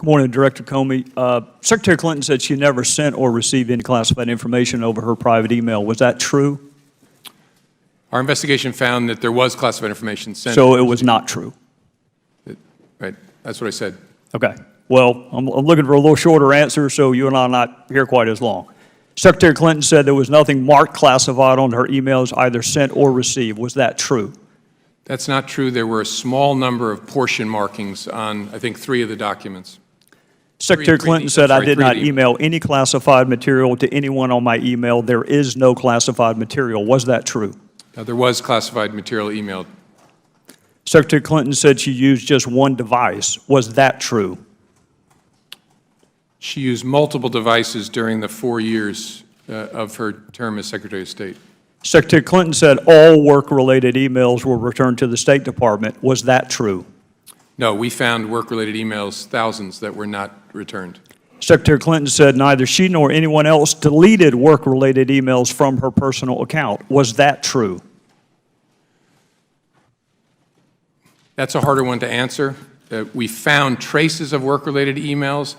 Good morning, Director Comey. Secretary Clinton said she never sent or received any classified information over her private email. Was that true? Our investigation found that there was classified information sent. So it was not true? Right. That's what I said. Okay. Well, I'm looking for a little shorter answer so you and I are not here quite as long. Secretary Clinton said there was nothing marked classified on her emails either sent or received. Was that true? That's not true. There were a small number of portion markings on, I think, 3 of the documents. Secretary Clinton said I did not email any classified material to anyone on my email. There is no classified material. Was that true? There was classified material emailed. Secretary Clinton said she used just one device. Was that true? She used multiple devices during the 4 years of her term as Secretary of State. Secretary Clinton said all work-related emails were returned to the State Department. Was that true? No, we found work-related emails, thousands, that were not returned. Secretary Clinton said neither she nor anyone else deleted work-related emails from her personal account. Was that true? That's a harder one to answer. We found traces of work-related emails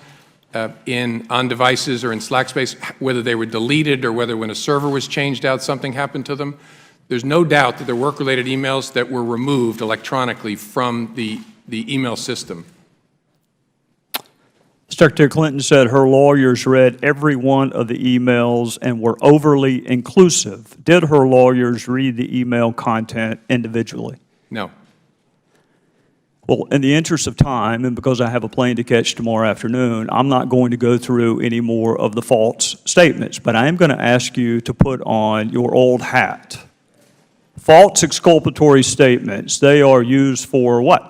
on devices or in Slack space, whether they were deleted or whether when a server was changed out, something happened to them. There's no doubt that there were work-related emails that were removed electronically from the email system. Secretary Clinton said her lawyers read every one of the emails and were overly inclusive. Did her lawyers read the email content individually? No. Well, in the interest of time, and because I have a plane to catch tomorrow afternoon, I'm not going to go through any more of the false statements, but I am going to ask you to put on your old hat. False exculpatory statements, they are used for what?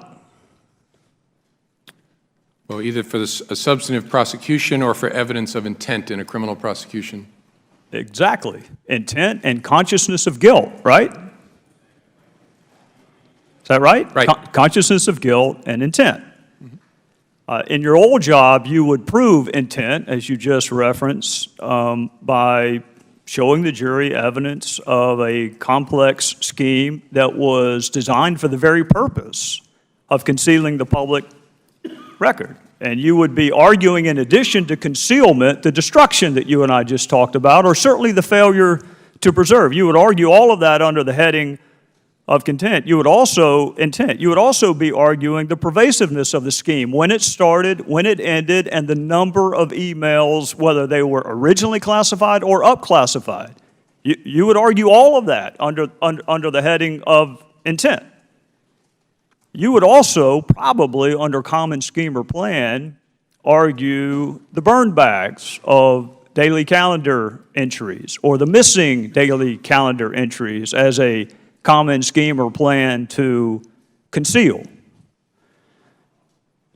Well, either for a substantive prosecution or for evidence of intent in a criminal prosecution. Exactly. Intent and consciousness of guilt, right? Is that right? Right. Consciousness of guilt and intent. In your old job, you would prove intent, as you just referenced, by showing the jury evidence of a complex scheme that was designed for the very purpose of concealing the public record. And you would be arguing, in addition to concealment, the destruction that you and I just talked about, or certainly the failure to preserve. You would argue all of that under the heading of intent. You would also be arguing the pervasiveness of the scheme, when it started, when it ended, and the number of emails, whether they were originally classified or up-classified. You would argue all of that under the heading of intent. You would also probably, under common scheme or plan, argue the burn bags of daily calendar entries or the missing daily calendar entries as a common scheme or plan to conceal.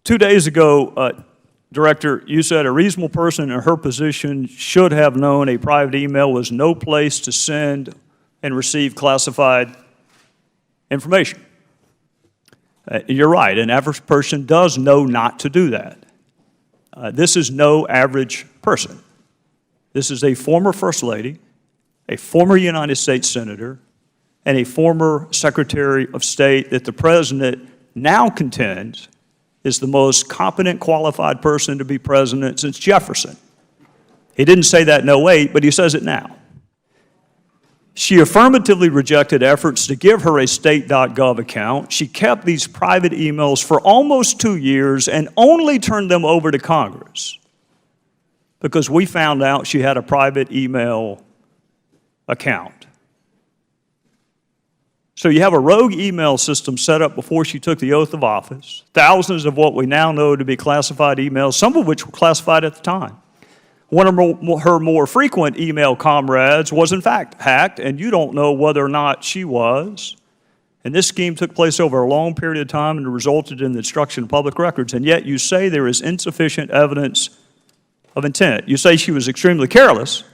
2 days ago, Director, you said a reasonable person in her position should have known a private email was no place to send and receive classified information. You're right, an average person does know not to do that. This is no average person. This is a former First Lady, a former United States Senator, and a former Secretary of State that the President now contends is the most competent, qualified person to be president since Jefferson. He didn't say that in 08, but he says it now. She affirmatively rejected efforts to give her a state.gov account. She kept these private emails for almost 2 years and only turned them over to Congress because we found out she had a private email account. So you have a rogue email system set up before she took the oath of office, thousands of what we now know to be classified emails, some of which were classified at the time. One of her more frequent email comrades was in fact hacked, and you don't know whether or not she was. And this scheme took place over a long period of time and resulted in the destruction of public records, and yet you say there is insufficient evidence of intent. You say she was extremely careless,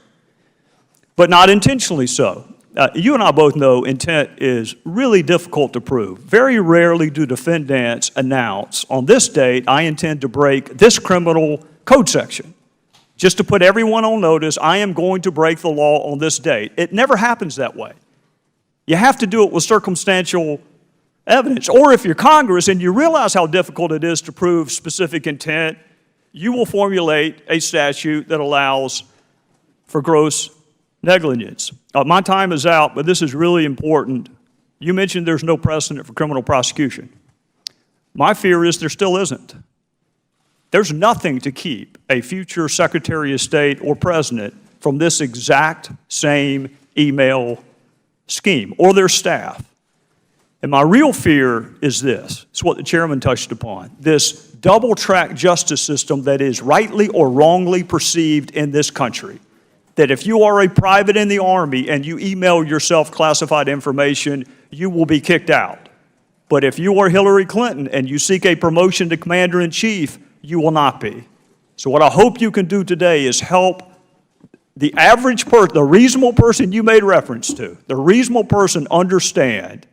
but not intentionally so. You and I both know intent is really difficult to prove. Very rarely do defendants announce, on this date, I intend to break this criminal code section. Just to put everyone on notice, I am going to break the law on this date. It never happens that way. You have to do it with circumstantial evidence. Or if you're Congress and you realize how difficult it is to prove specific intent, you will formulate a statute that allows for gross negligence. My time is out, but this is really important. You mentioned there's no precedent for criminal prosecution. My fear is there still isn't. There's nothing to keep a future Secretary of State or President from this exact same email scheme or their staff. And my real fear is this. It's what the chairman touched upon. This double-track justice system that is rightly or wrongly perceived in this country. That if you are a private in the Army and you email yourself classified information, you will be kicked out. But if you are Hillary Clinton and you seek a promotion to Commander-in-Chief, you will not be. So what I hope you can do today is help the average person, the reasonable person you made reference to, the reasonable person understand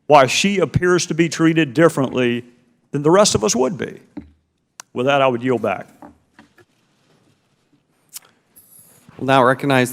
why she appears to be treated differently than the rest of us would be. With that, I would yield back. We'll now recognize